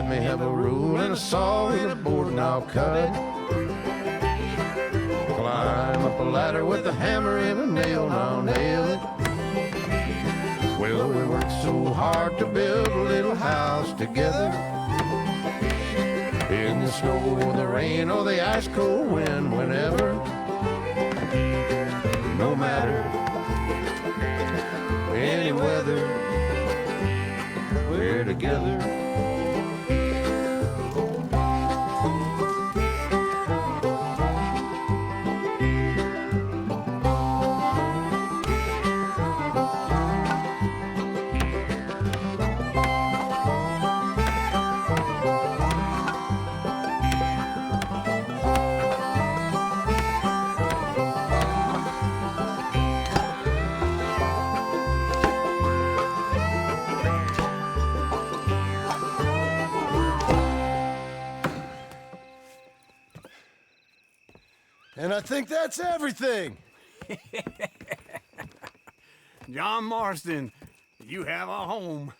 let me have a rule and a saw and a board and I'll cut. Climb up a ladder with a hammer and a nail and I'll nail it. Well, we worked so hard to build a little house together. In the snow or the rain or the ice cold wind, whenever. No matter any weather, we're together. And I think that's everything. John Marston, you have a home.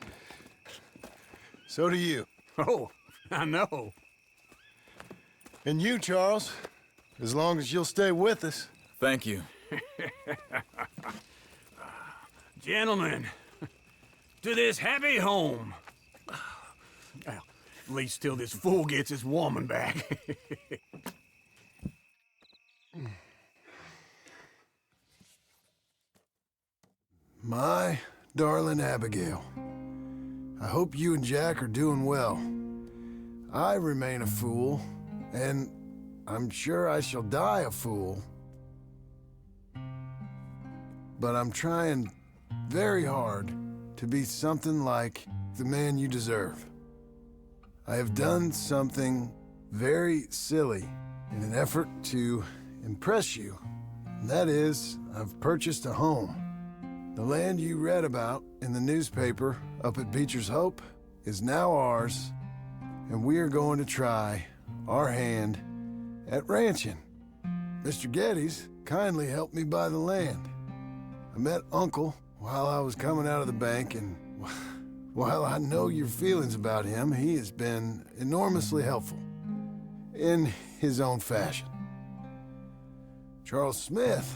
So do you. Oh, I know. And you, Charles. As long as you'll stay with us. Thank you. Gentlemen, to this happy home. Well, at least till this fool gets his woman back. My darling Abigail, I hope you and Jack are doing well. I remain a fool, and I'm sure I shall die a fool. But I'm trying very hard to be something like the man you deserve. I have done something very silly in an effort to impress you. And that is, I've purchased a home. The land you read about in the newspaper up at Beecher's Hope is now ours, and we are going to try our hand at ranching. Mr. Geddes kindly helped me buy the land. I met Uncle while I was coming out of the bank, and while I know your feelings about him, he has been enormously helpful in his own fashion. Charles Smith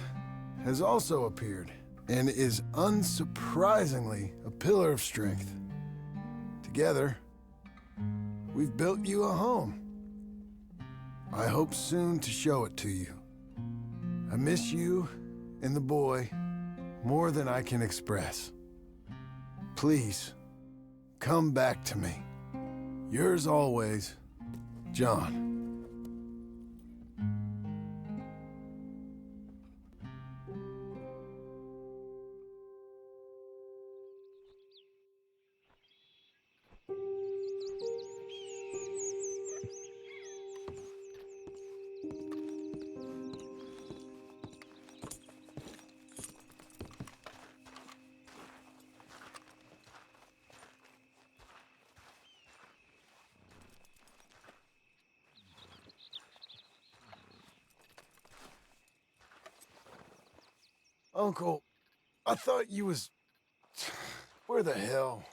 has also appeared and is unsurprisingly a pillar of strength. Together, we've built you a home. I hope soon to show it to you. I miss you and the boy more than I can express. Please, come back to me. Yours always, John. Uncle, I thought you was... Where the hell?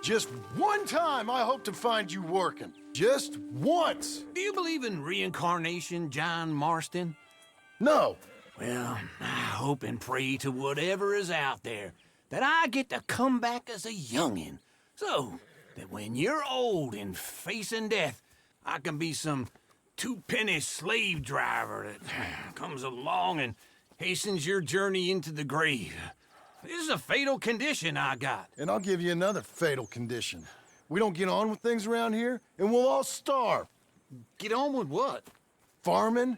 Just one time I hope to find you working. Just once. Do you believe in reincarnation, John Marston? No. Well, I hope and pray to whatever is out there that I get to come back as a youngin', so that when you're old and facing death, I can be some two-penny slave driver that comes along and hastens your journey into the grave. This is a fatal condition I got. And I'll give you another fatal condition. We don't get on with things around here, and we'll all starve. Get on with what? Farming,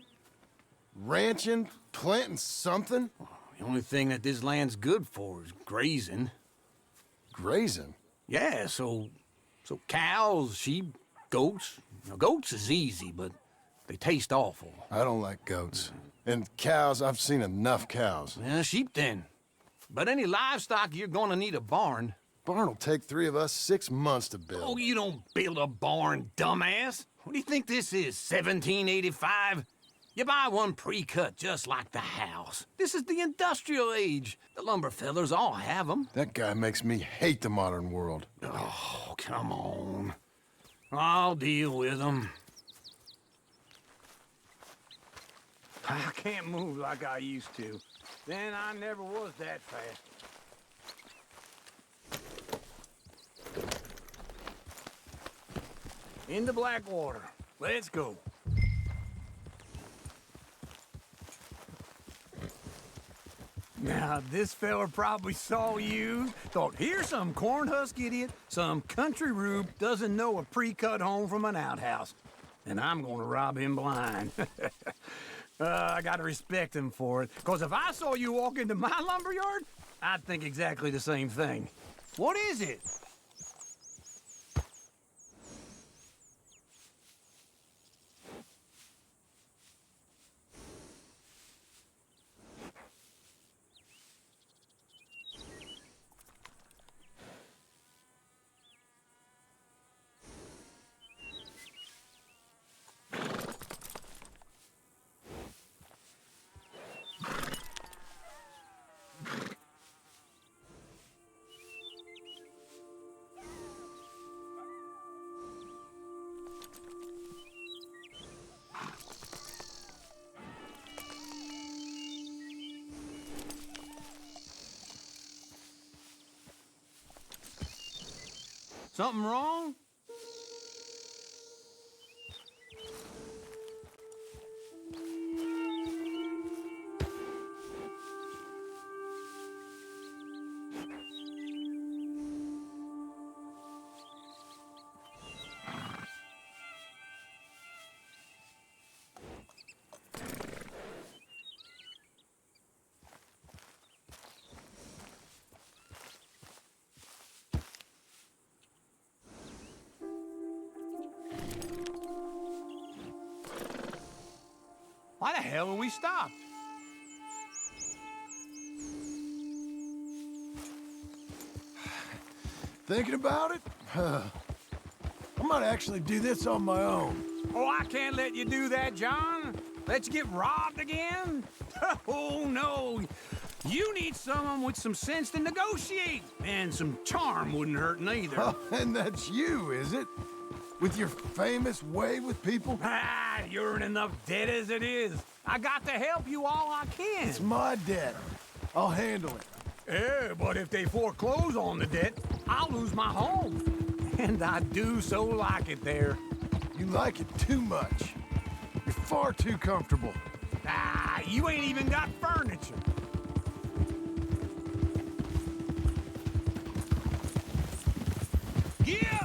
ranching, planting something. The only thing that this land's good for is grazing. Grazing. Yeah, so cows, sheep, goats. Now, goats is easy, but they taste awful. I don't like goats. And cows, I've seen enough cows. Yeah, sheep then. But any livestock, you're gonna need a barn. Barn will take 3 of us 6 months to build. Oh, you don't build a barn, dumbass. What do you think this is, 1785? You buy one pre-cut just like the house. This is the industrial age. The lumber fellers all have them. That guy makes me hate the modern world. Oh, come on. I'll deal with them. I can't move like I used to. Then I never was that fast. Into Blackwater. Let's go. Now, this fella probably saw you, thought, here's some cornhusk idiot, some country rube doesn't know a pre-cut home from an outhouse. And I'm gonna rob him blind. I gotta respect him for it, because if I saw you walk into my lumberyard, I'd think exactly the same thing. What is it? Something wrong? Why the hell are we stopped? Thinking about it? I might actually do this on my own. Oh, I can't let you do that, John. Let you get robbed again? Oh, no. You need someone with some sense to negotiate. And some charm wouldn't hurt neither. Oh, and that's you, is it? With your famous way with people? Ah, you're in enough debt as it is. I got to help you all I can. It's my debt. I'll handle it. Yeah, but if they foreclose on the debt, I'll lose my home. And I do so like it there. You like it too much. You're far too comfortable. Ah, you ain't even got furniture. Yeah!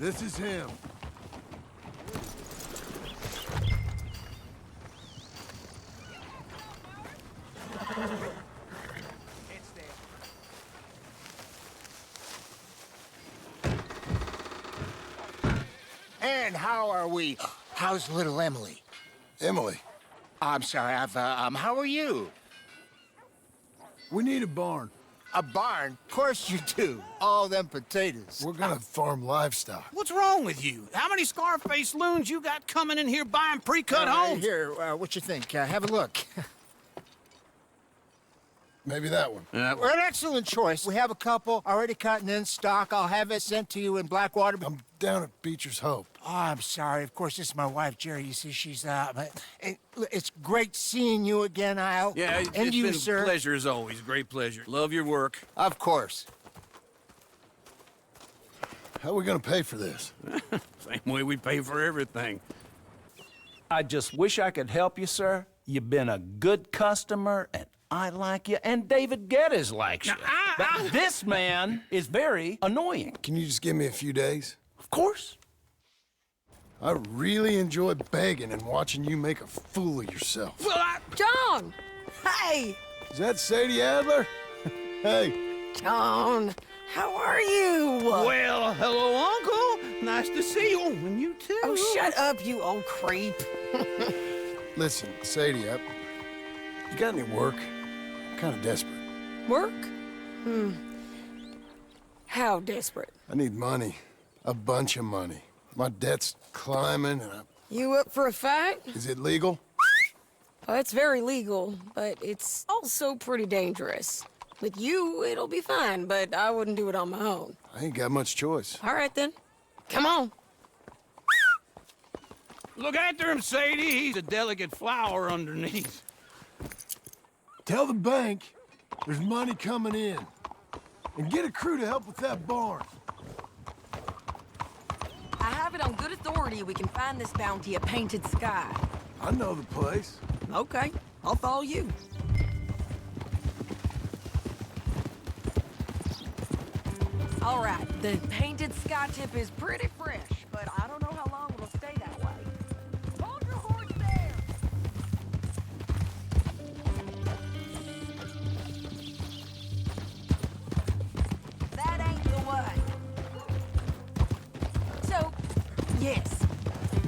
This is him. And how are we? How's little Emily? Emily, I'm sorry, how are you? we need a barn. A barn? Of course you do. All them potatoes. We're gonna farm livestock. What's wrong with you? How many Scarface loons you got coming in here buying pre-cut homes? Here, what you think? Have a look. Maybe that one. We're an excellent choice. We have a couple already cut and in stock. I'll have it sent to you in Blackwater. I'm down at Beecher's Hope. Oh, I'm sorry. Of course, this is my wife, Jerry. You see, she's it's great seeing you again, Al. Yeah, and it's you, been sir. a pleasure as always. Great pleasure. Love your work. Of course. How are we gonna pay for this? Same way we pay for everything. I just wish I could help you, sir. You've been a good customer, and I like you, and David Geddes likes you. But this man is very annoying. Can you just give me a few days? Of course. I really enjoy begging and watching you make a fool of yourself. Well, John! Hey! Is that Sadie Adler? Hey, John, how are you? well, hello, Uncle. Nice to see you. And you too. Oh, shut up, you old creep. listen, Sadie, you got any work? I'm kind of desperate. Work? How desperate? I need money. A bunch of money. My debt's climbing, and You up for a fight? is it legal? Oh, it's very legal, but it's also pretty dangerous. With you, it'll be fine, but I wouldn't do it on my own. I ain't got much choice. All right, then. Come on. Look after him, Sadie. He's a delicate flower underneath. Tell the bank there's money coming in. And get a crew to help with that barn. I have it on good authority we can find this bounty at Painted Sky. I know the place. Okay, I'll follow you. All right, the Painted Sky tip is pretty fresh, but I don't know how long it'll stay that way. Hold your horse there! That ain't the way. So, yes,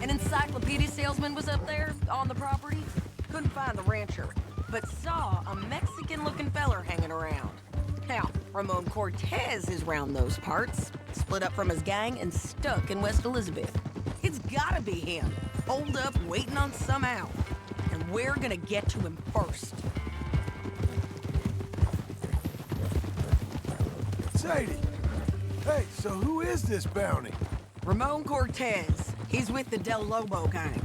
an encyclopedia salesman was up there on the property. Couldn't find the rancher, but saw a Mexican-looking feller hanging around. Now, Ramon Cortez is round those parts, split up from his gang and stuck in West Elizabeth. It's gotta be him, holed up waiting on some out. And we're gonna get to him first. Sadie! Hey, so who is this bounty? Ramon Cortez. He's with the Del Lobo gang.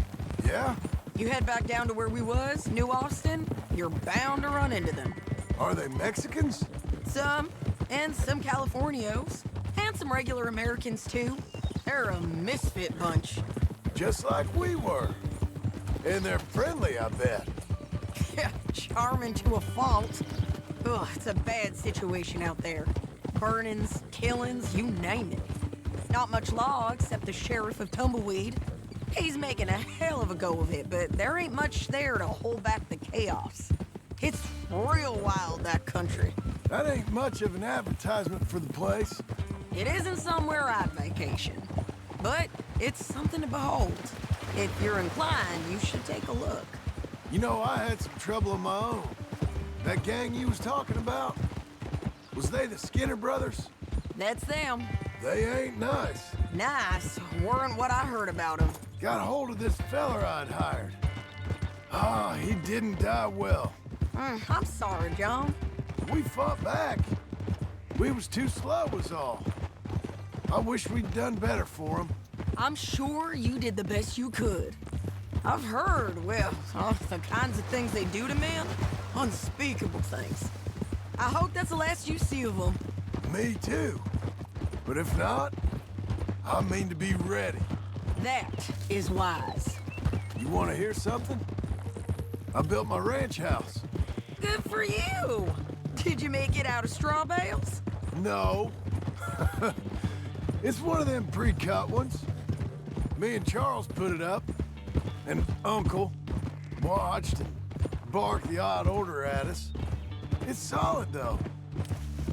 Yeah? You head back down to where we was, New Austin, you're bound to run into them. Are they Mexicans? Some, and some Californios, and some regular Americans too. They're a misfit bunch. Just like we were. And they're friendly, I bet. Yeah, charming to a fault. Ugh, it's a bad situation out there. Burnings, killings, you name it. Not much law except the sheriff of Tumbleweed. He's making a hell of a go of it, but there ain't much there to hold back the chaos. It's real wild, that country. That ain't much of an advertisement for the place. It isn't somewhere I'd vacation, but it's something to behold. If you're inclined, you should take a look. You know, I had some trouble of my own. That gang you was talking about, was they the Skinner brothers? That's them. They ain't nice. Nice weren't what I heard about them. Got hold of this feller I'd hired. Ah, he didn't die well. I'm sorry, John. We fought back. We was too slow was all. I wish we'd done better for him. I'm sure you did the best you could. I've heard, well, the kinds of things they do to men. Unspeakable things. I hope that's the last you see of them. Me too. But if not, I mean to be ready. That is wise. You want to hear something? I built my ranch house. Good for you. Did you make it out of straw bales? No. It's one of them pre-cut ones. Me and Charles put it up, and Uncle watched and barked the odd order at us. It's solid, though.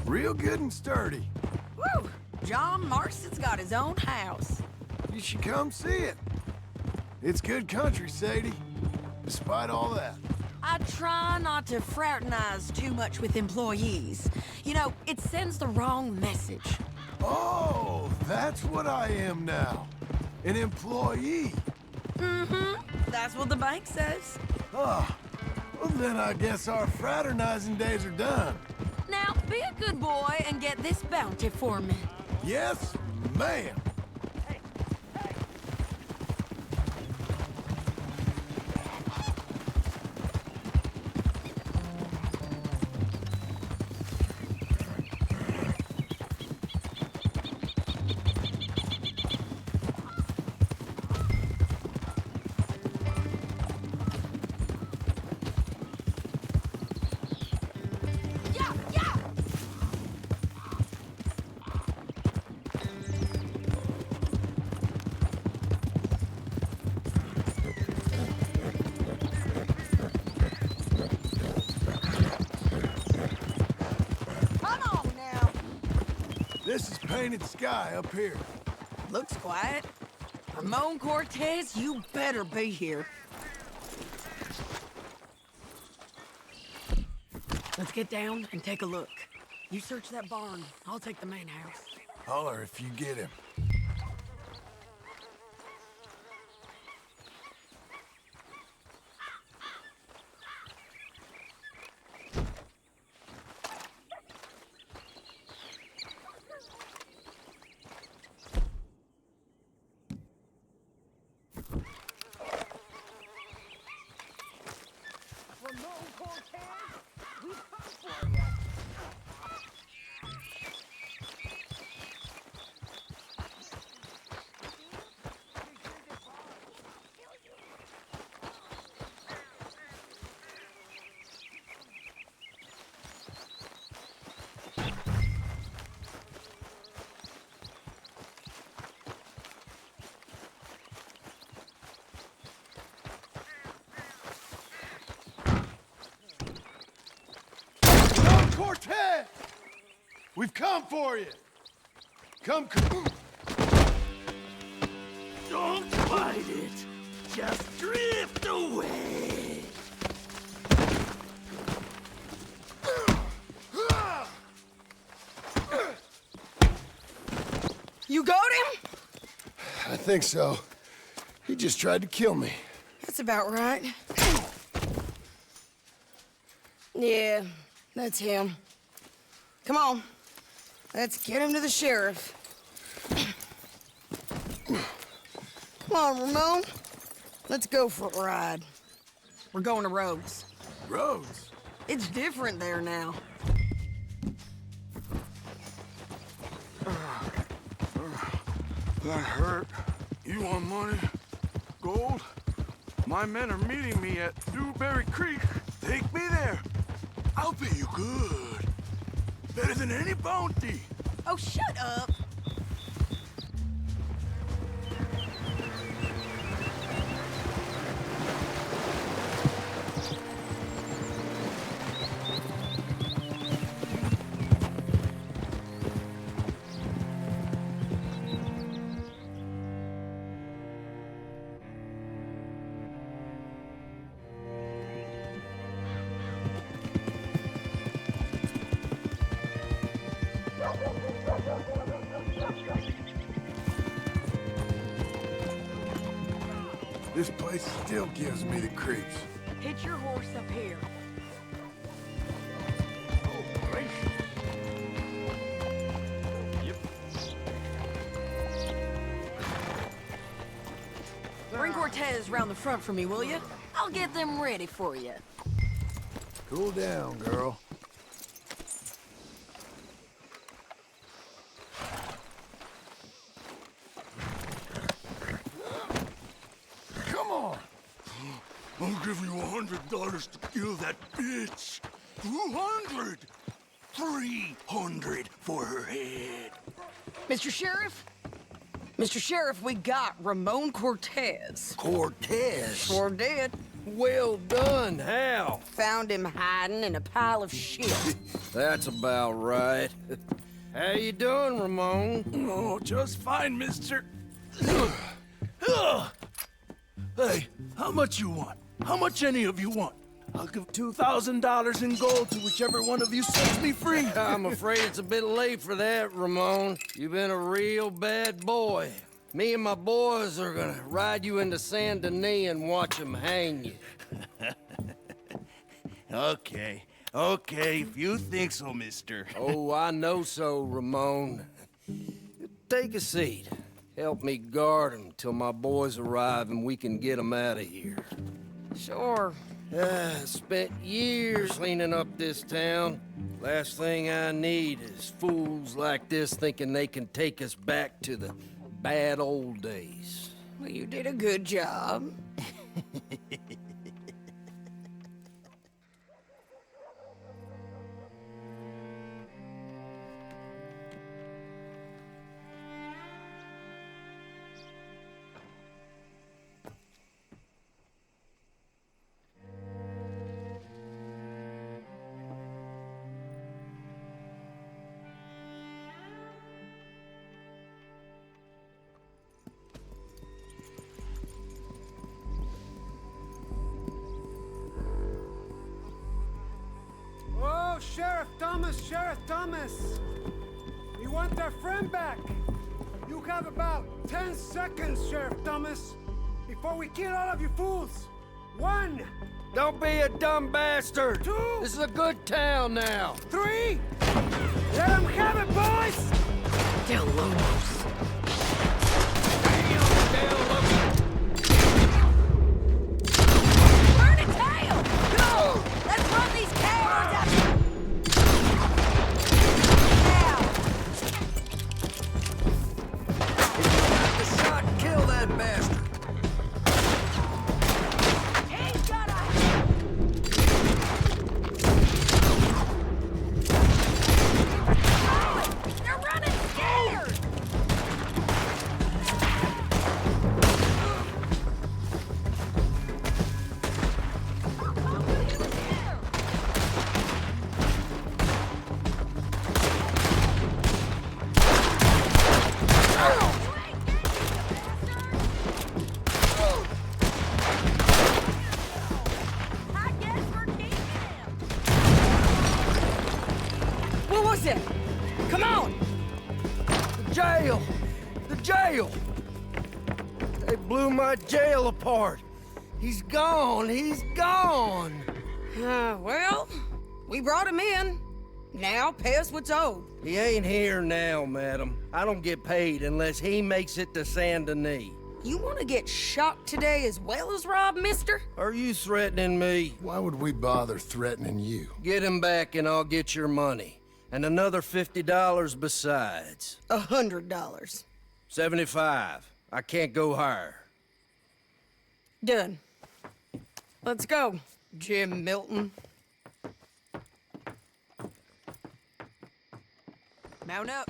Real good and sturdy. Woo! John Marston's got his own house. You should come see it. It's good country, Sadie, despite all that. I try not to fraternize too much with employees. You know, it sends the wrong message. Oh, that's what I am now. An employee. That's what the bank says. Oh, well then I guess our fraternizing days are done. Now, be a good boy and get this bounty for me. Yes, ma'am. Yeah, yeah! Come on now. This is painted sky up here. Looks quiet. Ramon Cortez, you better be here. Let's get down and take a look. You search that barn. I'll take the main house. Holler if you get him. Ramon Cortez, we come for you. Ramon Cortez! We've come for you. Come. Don't fight it. Just drift away. You got him? I think so. He just tried to kill me. That's about right. Yeah, that's him. Come on. Let's get him to the sheriff. Come on, Ramon. Let's go for a ride. We're going to Rhodes. Rhodes? It's different there now. That hurt. You want money? Gold? My men are meeting me at Dewberry Creek. Take me there. I'll pay you good. Better than any bounty. Oh, shut up. This place still gives me the creeps. Hitch your horse up here. Bring Cortez round the front for me, will you? I'll get them ready for you. Cool down, girl. Come on! I'll give you $100 to kill that bitch. 200. 300 for her head. Mr. Sheriff, Mr. Sheriff, we got Ramon Cortez. Cortez? Sure did. Well done. How? Found him hiding in a pile of shit. That's about right. How you doing, Ramon? Oh, just fine, mister. Hey, how much you want? How much any of you want? I'll give $2,000 in gold to whichever one of you sets me free. I'm afraid it's a bit late for that, Ramon. You've been a real bad boy. Me and my boys are gonna ride you into Saint Denis and watch them hang you. Okay, if you think so, mister. Oh, I know so, Ramon. Take a seat. Help me guard them till my boys arrive and we can get them out of here. Sure. Spent years cleaning up this town. Last thing I need is fools like this thinking they can take us back to the bad old days. Well, you did a good job. Oh, Sheriff Thomas! We want our friend back! You have about 10 seconds, Sheriff Thomas, before we kill all of you fools! 1, Don't be a dumb bastard! 2, This is a good town now! 3! Let them have it, boys! Down low. Burn a tail! Go! Let's run these cowards out! Now! Got the shot, kill that bastard! He's got a... They're running scared! I guess we're keeping him. What was it? Come on! The jail! The jail! They blew my jail apart! He's gone! He's gone! Well, we brought him in. Now pay us what's owed. He ain't here now, madam. I don't get paid unless he makes it to Saint Denis. You want to get shot today as well as Rob, mister? Are you threatening me? Why would we bother threatening you? Get him back and I'll get your money. And another $50 besides. $100. 75. I can't go higher. Done. Let's go, Jim Milton. Mount up.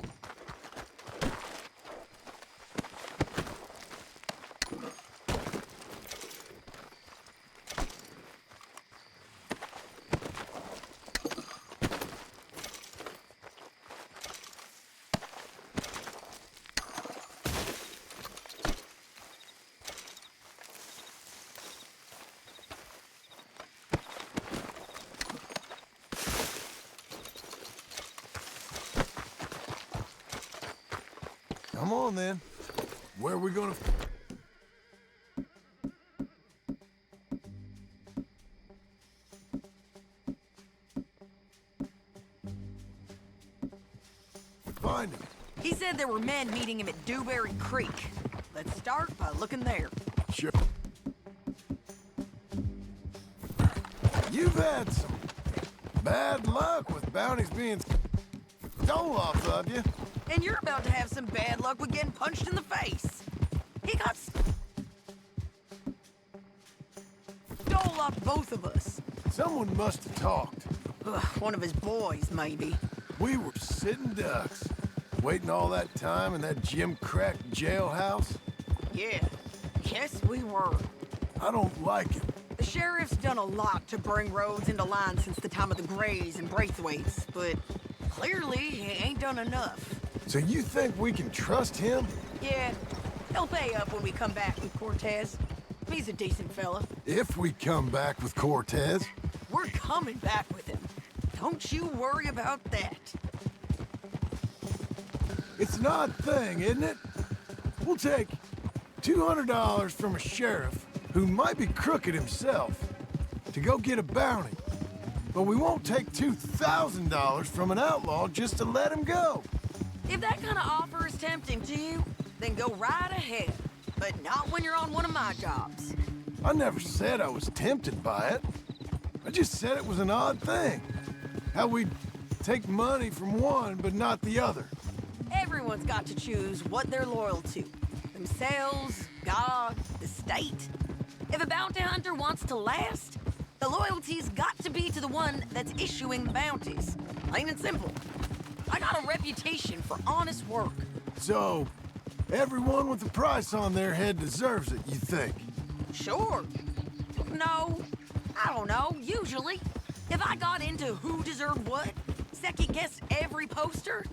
Come on, then. Where are we gonna... Find him. He said there were men meeting him at Dewberry Creek. Let's start by looking there. Sure. You've had some bad luck with bounties being stole off of you. And you're about to have some bad luck with getting punched in the face. He got stole off both of us. Someone must have talked. Ugh, one of his boys, maybe. We were sitting ducks. Waiting all that time in that gim-crack jailhouse? Yeah, yes we were. I don't like it. The sheriff's done a lot to bring roads into line since the time of the Grays and Braithwaites, but clearly he ain't done enough. So you think we can trust him? Yeah, he'll pay up when we come back with Cortez. He's a decent fella. If we come back with Cortez? We're coming back with him. Don't you worry about that. It's an odd thing, isn't it? We'll take $200 from a sheriff who might be crooked himself to go get a bounty. But we won't take $2,000 from an outlaw just to let him go. If that kind of offer is tempting to you, then go right ahead. But not when you're on one of my jobs. I never said I was tempted by it. I just said it was an odd thing. How we'd take money from one but not the other. Everyone's got to choose what they're loyal to. Themselves, God, the state. If a bounty hunter wants to last, the loyalty's got to be to the one that's issuing the bounties. Plain and simple. I got a reputation for honest work. So, everyone with a price on their head deserves it, you think? Sure. No, I don't know, usually. If I got into who deserved what, second-guessed every poster,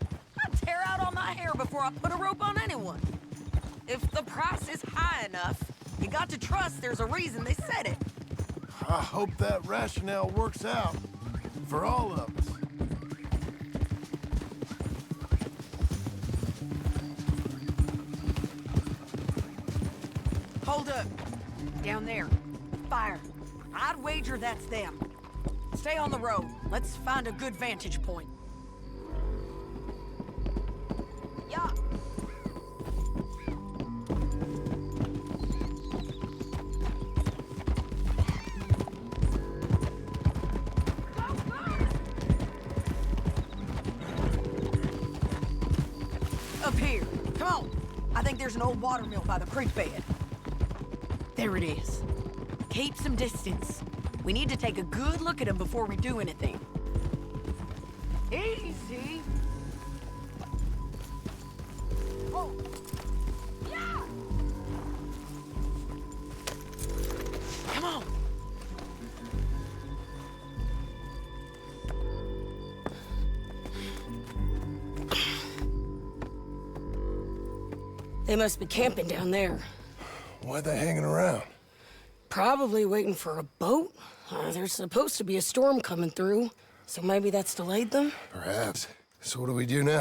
I'd tear out all my hair before I put a rope on anyone. If the price is high enough, you got to trust there's a reason they said it. I hope that rationale works out for all of us. Hold up. Down there. Fire. I'd wager that's them. Stay on the road. Let's find a good vantage point. Yeah. Up here. Come on. I think there's an old watermill by the creek bed. There it is. Keep some distance. We need to take a good look at him before we do anything. Easy. Oh. Yeah. Come on. They must be camping down there. Why are they hanging around? Probably waiting for a boat. There's supposed to be a storm coming through, so maybe that's delayed them? Perhaps. So what do we do now?